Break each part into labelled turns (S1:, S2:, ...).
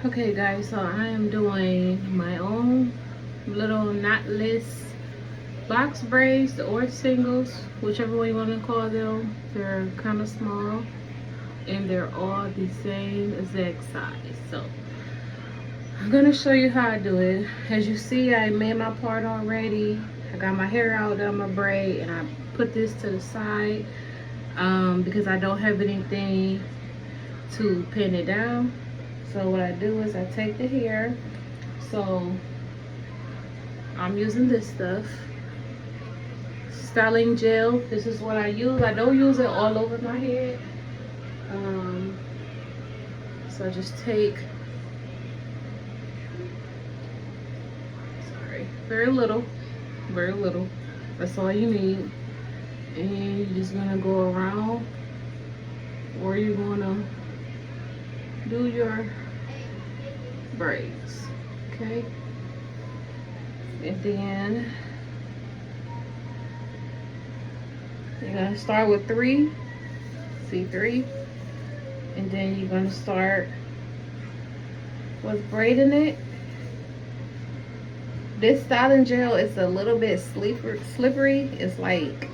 S1: Okay guys, so I am doing my own little knotless box braids or singles, whichever way you want to call them. They're kind of small and they're all the same exact size. So I'm gonna show you how I do it. As you see, I made my part already. I got my hair out that I'm gonna braid, and I put this to the side because I don't have anything to pin it down. So what I do is I take the hair. So I'm using this stuff, styling gel. This is what I use. I don't use it all over my head. Um, so I just take, sorry, very little, very little. That's all you need. And you're just gonna go around, or you're gonna do your braids, okay? And then you're gonna start with 3, see 3, and then you're gonna start with braiding it. This styling gel is a little bit slippery. It's like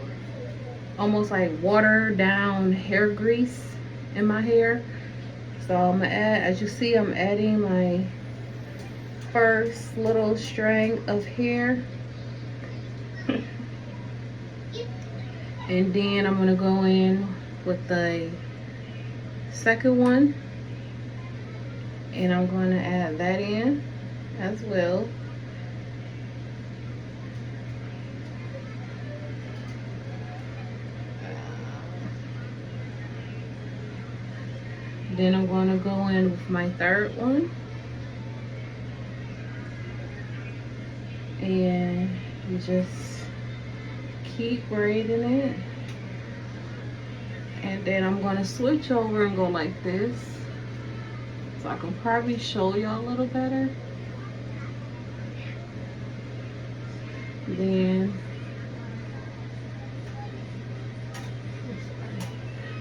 S1: almost like watered down hair grease in my hair. So I'm gonna add, as you see, I'm adding my first little strand of hair. And then I'm gonna go in with the second one, and I'm gonna add that in as well. Then I'm going to go in with my third one, and you just keep braiding it. And then I'm going to switch over and go like this, so I can probably show y'all a little better. Then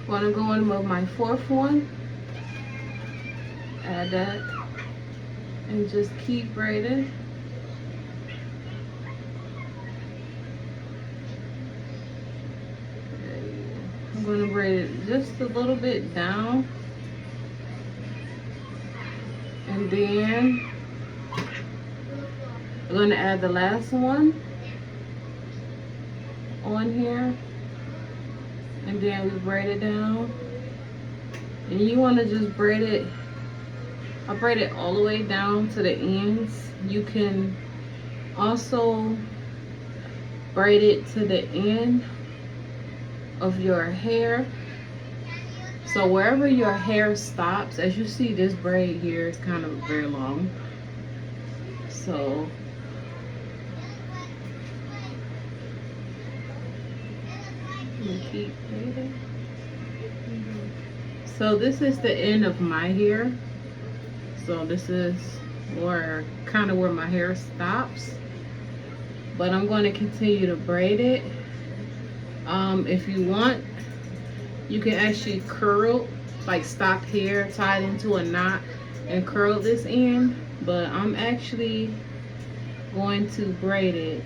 S1: I'm going to go in with my fourth one, add that, and just keep braiding. I'm going to braid it just a little bit down, and then I'm going to add the last one on here, and then we braid it down. And you want to just braid it, I braid it all the way down to the ends. You can also braid it to the end of your hair. So wherever your hair stops, as you see, this braid here is kind of very long. So keep braiding. So this is the end of my hair. So this is where kind of where my hair stops, but I'm going to continue to braid it. If you want, you can actually curl, like stop here, tie it into a knot, and curl this end. But I'm actually going to braid it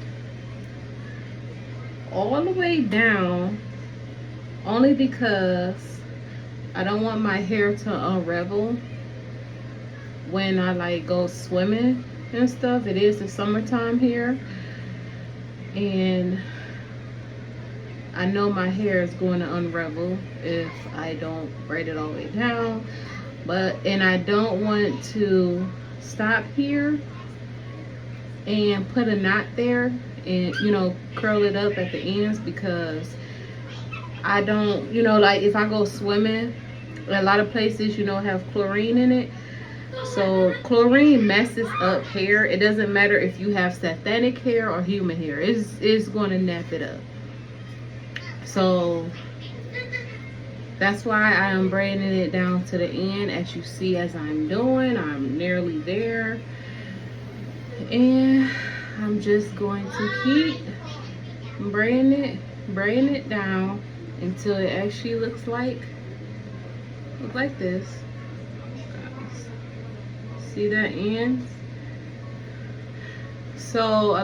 S1: all the way down, only because I don't want my hair to unravel when I like go swimming and stuff. It is the summertime here, and I know my hair is going to unravel if I don't braid it all the way down. And I don't want to stop here and put a knot there and, you know, curl it up at the ends, because I don't, you know, like if I go swimming, a lot of places, you know, have chlorine in it. So chlorine messes up hair. It doesn't matter if you have synthetic hair or human hair. It's going to nap it up. So that's why I am braiding it down to the end. As you see, as I'm doing, I'm nearly there. And I'm just going to keep braiding it down until it actually looks like this, guys. See that ends? So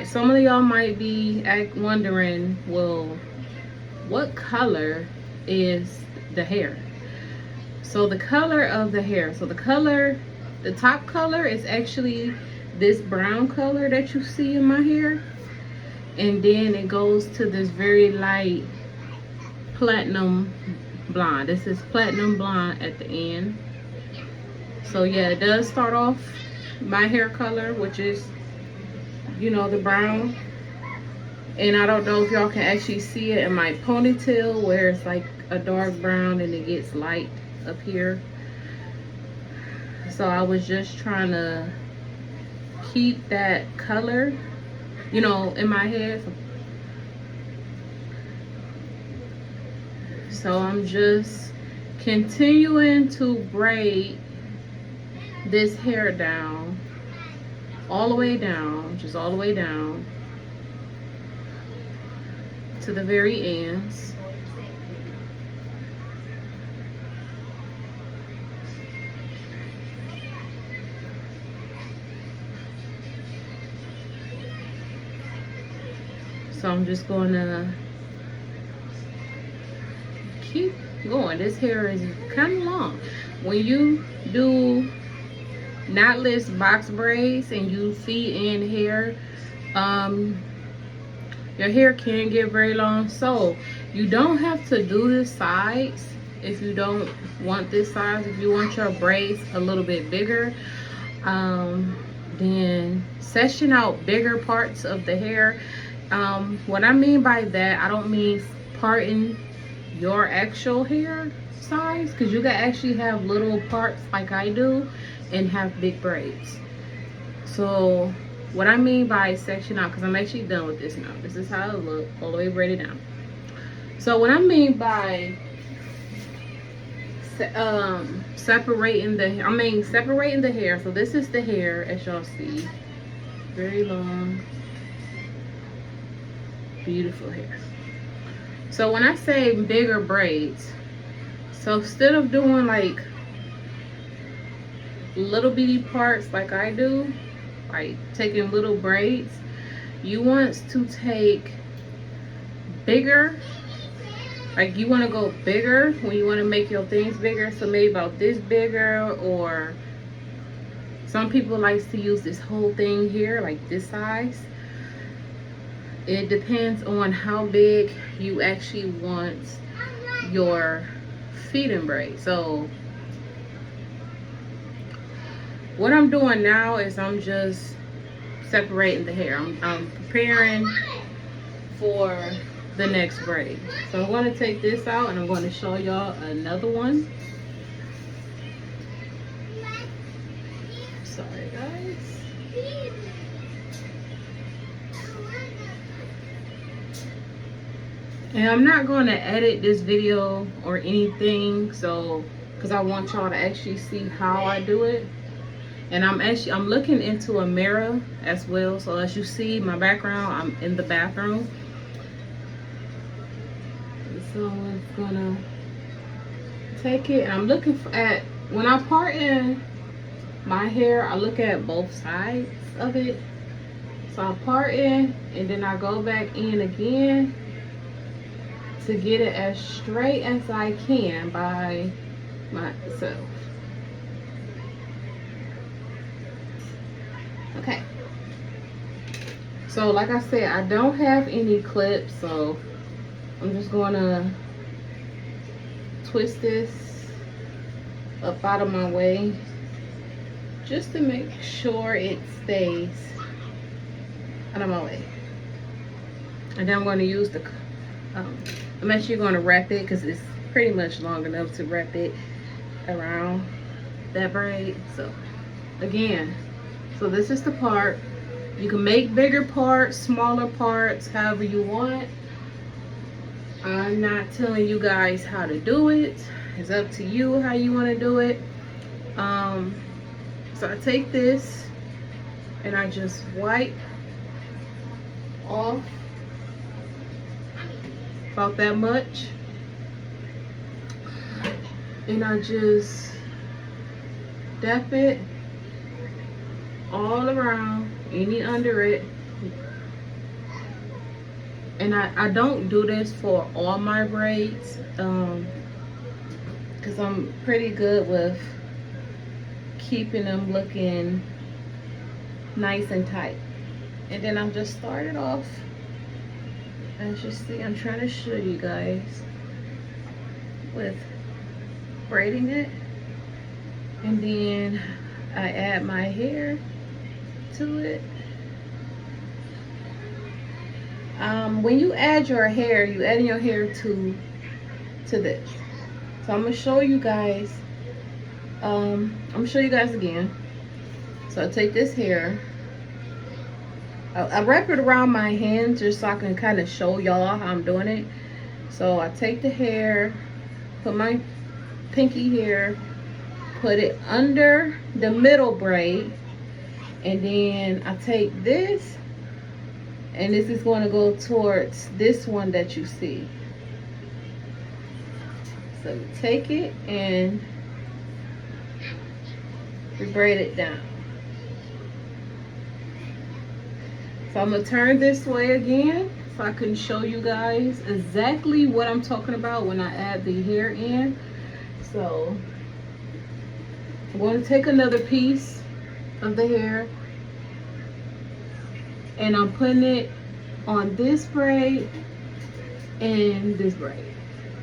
S1: some of y'all might be wondering, well, what color is the hair? So the color of the hair, the top color is actually this brown color that you see in my hair, and then it goes to this very light platinum blonde. This is platinum blonde at the end. So yeah, it does start off my hair color, which is, you know, the brown. And I don't know if y'all can actually see it in my ponytail where it's like a dark brown and it gets light up here. So I was just trying to keep that color, you know, in my head. So I'm just continuing to braid this hair down, all the way down, just all the way down to the very ends. So I'm just going to keep going. This hair is kind of long. When you do knotless box braids and you feed in hair, your hair can get very long. So you don't have to do this size if you don't want this size. If you want your braids a little bit bigger, then section out bigger parts of the hair. What I mean by that, I don't mean parting your actual hair size, because you can actually have little parts like I do and have big braids. So what I mean by section out, because I'm actually done with this now, this is how it looks all the way braided down. So what I mean by separating the hair, so this is the hair, as y'all see, very long, beautiful hair. So when I say bigger braids, so instead of doing like little bitty parts like I do, like taking little braids, you want to take bigger, like you want to go bigger when you want to make your things bigger. So maybe about this bigger, or some people like to use this whole thing here, like this size. It depends on how big you actually want your feeding braid. So what I'm doing now is I'm just separating the hair. I'm preparing for the next braid. So I'm going to take this out and I'm going to show y'all another one. Sorry guys. And I'm not going to edit this video or anything, so because I want y'all to actually see how I do it. And I'm looking into a mirror as well, so as you see my background, I'm in the bathroom. So I'm gonna take it, and I'm looking at, when I part in my hair, I look at both sides of it. So I part in and then I go back in again to get it as straight as I can by myself. Okay, so like I said, I don't have any clips, so I'm just gonna twist this up out of my way just to make sure it stays out of my way. And then I'm going to use the I'm actually going to wrap it because it's pretty much long enough to wrap it around that braid. So again, so this is the part. You can make bigger parts, smaller parts, however you want. I'm not telling you guys how to do it. It's up to you how you want to do it. So I take this and I just wipe off about that much, and I just dap it all around, any under it. And I don't do this for all my braids, because I'm pretty good with keeping them looking nice and tight. And then I'm just started off, as you see, I'm trying to show you guys, with braiding it, and then I add my hair to it. When you add your hair, you add your hair to this. So I'm gonna show you guys. I'm gonna show you guys again. So I take this hair. I wrap it around my hand just so I can kind of show y'all how I'm doing it. So I take the hair, put my pinky hair, put it under the middle braid, and then I take this, and this is going to go towards this one that you see. So you take it and we braid it down. So I'm going to turn this way again so I can show you guys exactly what I'm talking about when I add the hair in. So I'm going to take another piece of the hair and I'm putting it on this braid and this braid.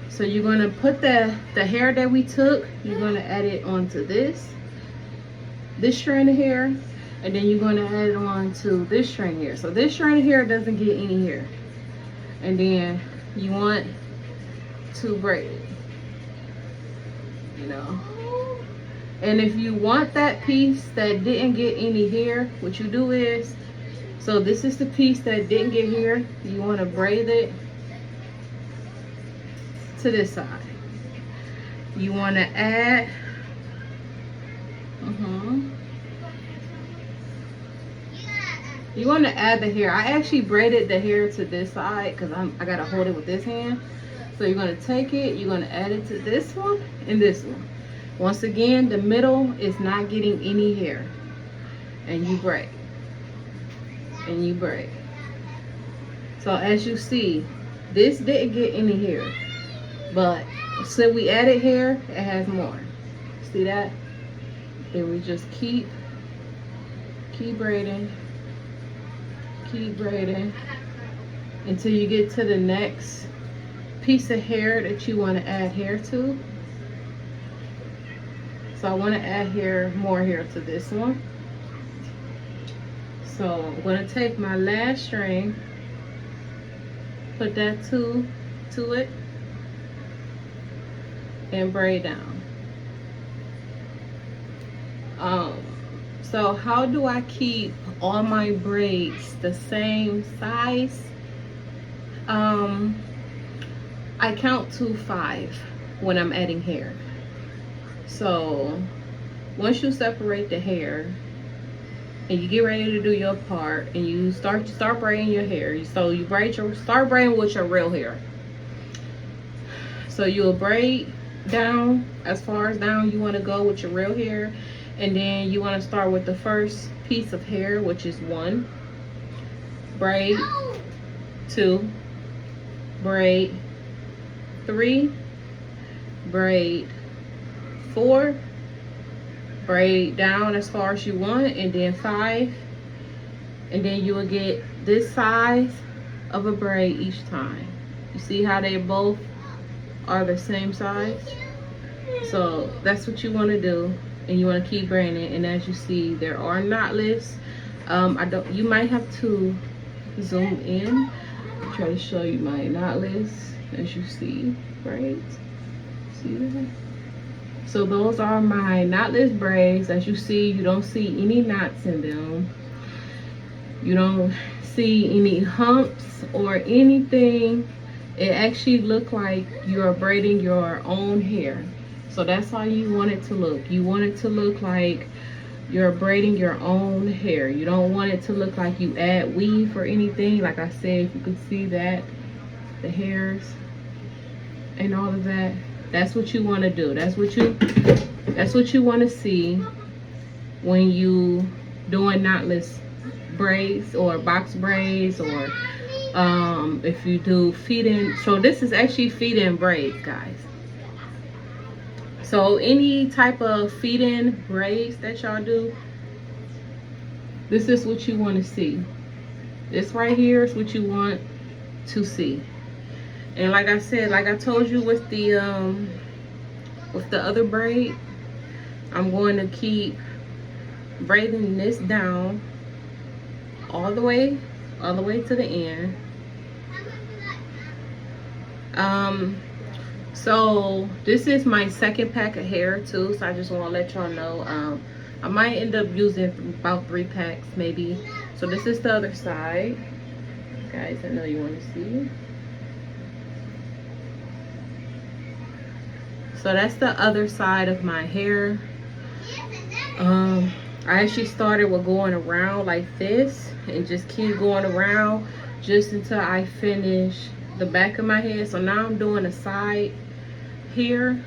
S1: So you're going to put the hair that we took, you're going to add it onto this strand of hair, and then you're going to add it on to this strand here. So this strand of hair doesn't get any hair. And then you want to braid it, you know. And if you want that piece that didn't get any hair, what you do is, so this is the piece that didn't get hair, you want to braid it to this side. You want to add you want to add the hair. I actually braided the hair to this side because I gotta hold it with this hand. So you're going to take it, you're going to add it to this one and this one. Once again, the middle is not getting any hair, and you braid and you braid. So as you see, this didn't get any hair, but so we added hair, it has more. See that? Then we just keep braiding until you get to the next piece of hair that you want to add hair to. So I want to add more hair to this one. So I'm going to take my last string, put that to it, and braid down. So how do I keep all my braids the same size? I count to 5 when I'm adding hair. So once you separate the hair and you get ready to do your part and you start braiding your hair, so you start braiding with your real hair. So you'll braid down as far as down you want to go with your real hair, and then you want to start with the first piece of hair, which is 1, braid 2, braid 3, braid 4, braid down as far as you want, and then 5, and then you will get this size of a braid each time. You see how they both are the same size? So that's what you want to do, and you want to keep braiding it. And as you see, there are knotless. You might have to zoom in, try to show you my knotless. As you see, braids, see that? So those are my knotless braids. As you see, you don't see any knots in them. You don't see any humps or anything. It actually looks like you're braiding your own hair. So that's how you want it to look. You want it to look like you're braiding your own hair. You don't want it to look like you add weave or anything. Like I said, if you could see that, the hairs and all of that, that's what you want to do. That's what you want to see when you doing knotless braids or box braids, or if you do feed in. So this is actually feed in braids, guys. So any type of feed in braids that y'all do, this is what you want to see. This right here is what you want to see. And like I said, like I told you with the other braid, I'm going to keep braiding this down all the way to the end. So this is my second pack of hair too, so I just want to let y'all know I might end up using about 3 packs maybe. So this is the other side, guys. I know you want to see. So that's the other side of my hair. I actually started with going around like this and just keep going around just until I finish the back of my head. So now I'm doing a side here,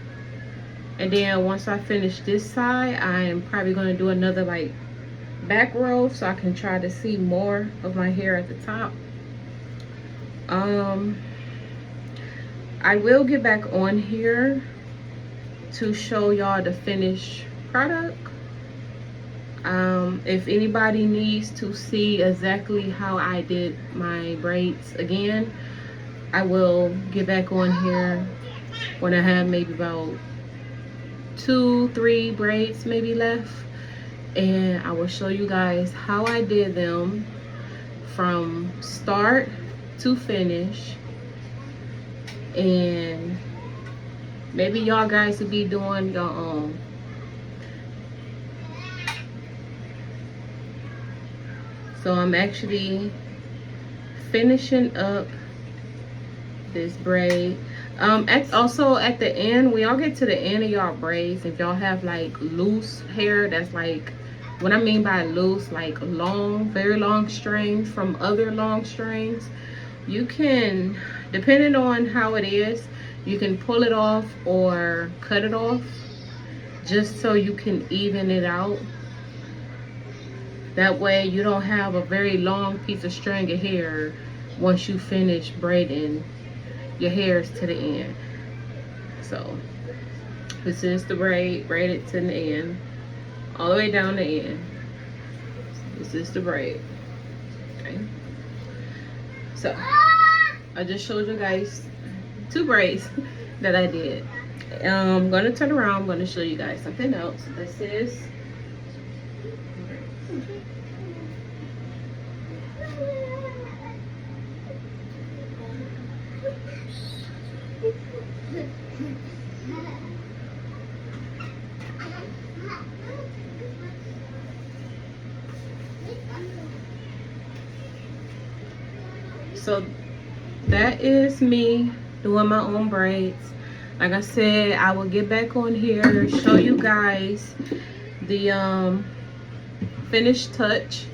S1: and then once I finish this side, I am probably going to do another like back row so I can try to see more of my hair at the top. I will get back on here to show y'all the finished product. If anybody needs to see exactly how I did my braids again, I will get back on here when I have maybe about 2-3 braids maybe left, and I will show you guys how I did them from start to finish. And maybe y'all guys will be doing your own. So I'm actually finishing up this braid. Also at the end, when y'all get to the end of y'all braids, if y'all have like loose hair, that's like, what I mean by loose, like long, very long strings from other long strings, you can, depending on how it is, you can pull it off or cut it off just so you can even it out. That way you don't have a very long piece of string of hair once you finish braiding your hairs to the end. So this is the braided to the end, all the way down the end. This is the braid. Okay, so I just showed you guys 2 braids that I did. I'm gonna turn around. I'm gonna show you guys something else. This is so that is me doing my own braids. Like I said, I will get back on here, show you guys the finished touch.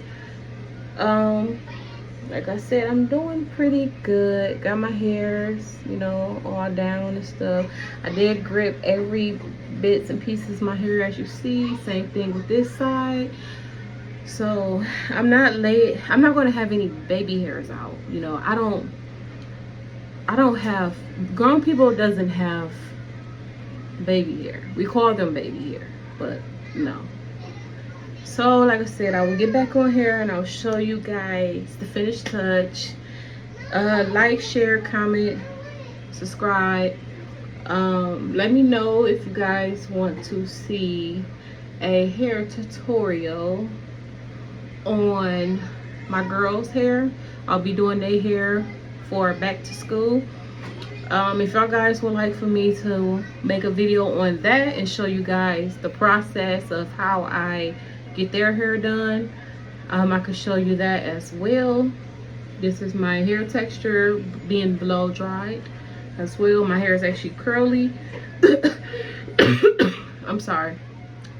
S1: Like I said, I'm doing pretty good. Got my hairs, you know, all down and stuff. I did grip every bits and pieces of my hair, as you see. Same thing with this side. So I'm not going to have any baby hairs out. You know, I don't have, grown people doesn't have baby hair. We call them baby hair, but no. So like I said, I will get back on here and I'll show you guys the finished touch. Like, share, comment, subscribe. Let me know if you guys want to see a hair tutorial on my girls' hair. I'll be doing their hair for back to school. If y'all guys would like for me to make a video on that and show you guys the process of how I get their hair done, I could show you that as well. This is my hair texture being blow dried as well. My hair is actually curly. I'm sorry.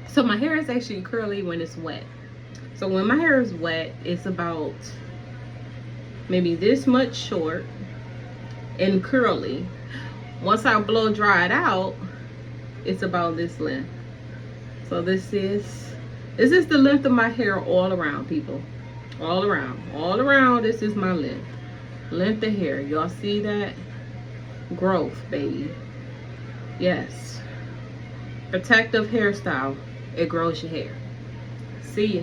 S1: So my hair is actually curly when it's wet. So when my hair is wet, it's about maybe this much short and curly. Once I blow dry it out, it's about this length. So this is This is the length of my hair all around, people. All around. All around, this is my length. Length of hair. Y'all see that? Growth, baby. Yes. Protective hairstyle. It grows your hair. See ya.